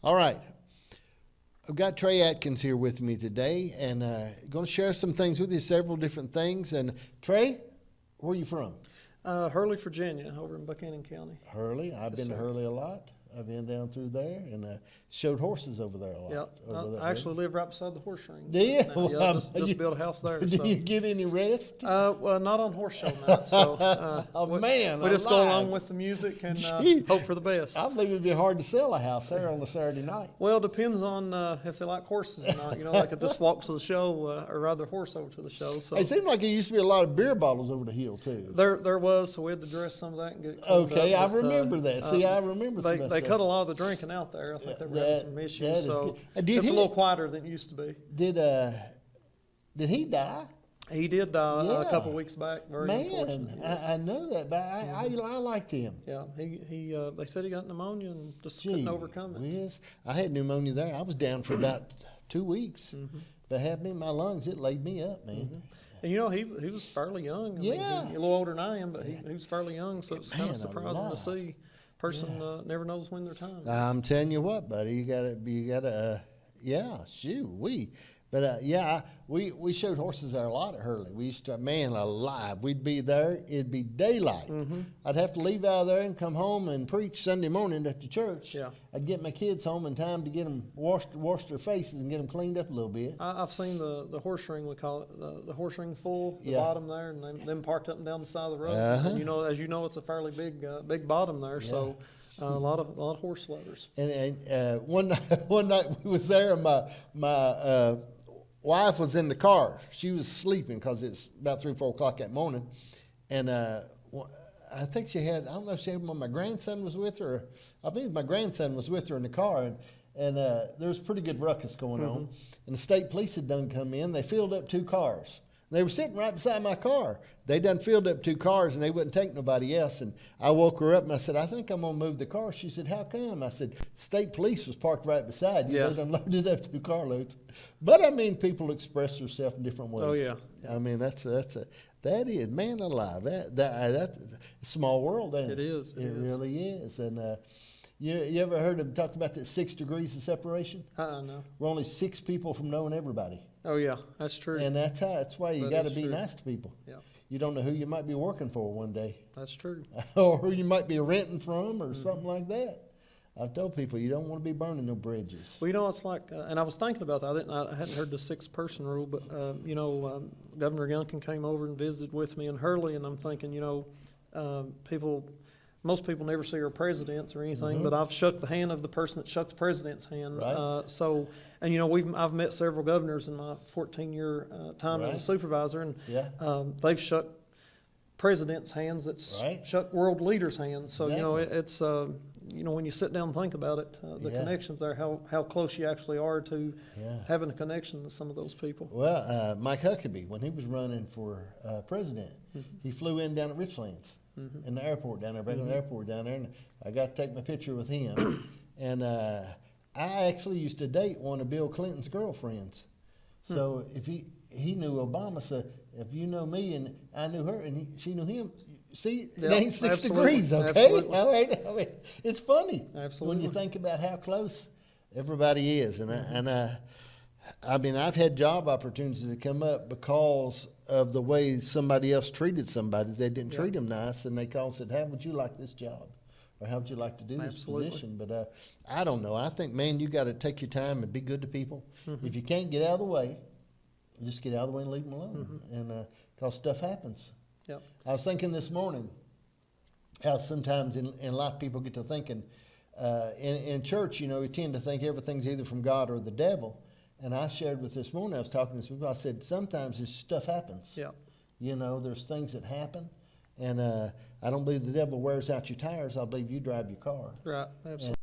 All right. I've got Trey Adkins here with me today, and going to share some things with you, several different things. And Trey, where are you from? Hurley, Virginia, over in Buchanan County. Hurley. I've been to Hurley a lot. I've been down through there and showed horses over there a lot. Yep. I actually live right beside the horse ring. Do you? Yeah, just built a house there. Do you get any rest? Well, not on horse show night. So, we just go along with the music and hope for the best. I believe it'd be hard to sell a house there on a Saturday night. Well, it depends on if they like horses or not. You know, they could just walk to the show or ride their horse over to the show. So it seemed like there used to be a lot of beer bottles over the hill too. There was, so we had to dress some of that and get it cleaned okay, up. I remember that. See, I remember some of that They stuff. cut a lot of the drinking out there. I think they were having some issues, so it's a little quieter than it used to be. Did he die? He did die a couple weeks back. Very unfortunate. Yes. I know that, but I liked him. Yeah, he they said he got pneumonia and just couldn't overcome it. Yes, I had pneumonia there. I was down for about 2 weeks. But had me in my lungs, it laid me up, man. And you know, he was fairly young. I mean, a little older than I am, but he was fairly young, so it's kind of surprising to see. Person never knows when their time is. I'm telling you what, buddy, you gotta, But we showed horses there a lot at Hurley. We used to, man alive, we'd be there, it'd be daylight. I'd have to leave out of there and come home and preach Sunday morning at the church. Yeah. I'd get my kids home in time to get them washed their faces and get them cleaned up a little bit. I've seen the horse ring, we call it, the horse ring full, the bottom there, and them parked up and down the side of the road. And you know, as you know, it's a fairly big bottom there, so a lot of horse lovers. And one night we was there, and my wife was in the car. She was sleeping because it's about 3 or 4 o'clock that morning, and I think she had, I don't know if she had my grandson was with her. I believe my grandson was with her in the car, and there was pretty good ruckus going on. And the state police had done come in. They filled up 2 cars. They were sitting right beside my car. They done filled up 2 cars, and they wouldn't take nobody else. And I woke her up, and I said, I think I'm going to move the car. She said, how come? I said, state police was parked right beside you. They done loaded up 2 carloads. But, I mean, people express themselves in different ways. Oh, yeah. I mean, that is, man alive. That's a small world, ain't it? It is. It really is. And you ever heard them talk about that 6 degrees of separation? No. We're only 6 people from knowing everybody. Oh, yeah, that's true. And that's why you got to be nice to people. Yeah. You don't know who you might be working for one day. That's true. Or who you might be renting from or something like that. I've told people you don't want to be burning no bridges. Well, you know, it's like, and I was thinking about that. I hadn't heard the 6-person rule, but, you know, Governor Youngkin came over and visited with me in Hurley, and I'm thinking, you know, most people never see our presidents or anything, but I've shook the hand of the person that shook the president's hand. Right. And you know, I've met several governors in my 14-year time as a supervisor, and they've shook presidents' hands that's shook world leaders' hands. So you know, it's you know, when you sit down and think about it, the connections there, how close you actually are to having a connection to some of those people. Well, Mike Huckabee, when he was running for president, he flew in down at Richlands. In the airport down there, back in the airport down there, and I got to take my picture with him. And I actually used to date one of Bill Clinton's girlfriends. So if he knew Obama, so if you know me and I knew her and she knew him, see, it ain't 6 degrees, okay? All right, I mean, it's funny when you think about how close everybody is. And I mean, I've had job opportunities that come up because of the way somebody else treated somebody. They didn't treat them nice, and they called and said, how would you like this job? Or how would you like to do this position? But I don't know. I think, man, you got to take your time and be good to people. If you can't get out of the way, just get out of the way and leave them alone. And because stuff happens. Yep. I was thinking this morning how sometimes in life people get to thinking, in church, you know, we tend to think everything's either from God or the devil. And I shared with this morning, I was talking to some people, I said, sometimes this stuff happens. Yeah. You know, there's things that happen. And I don't believe the devil wears out your tires. I believe you drive your car. Right, absolutely.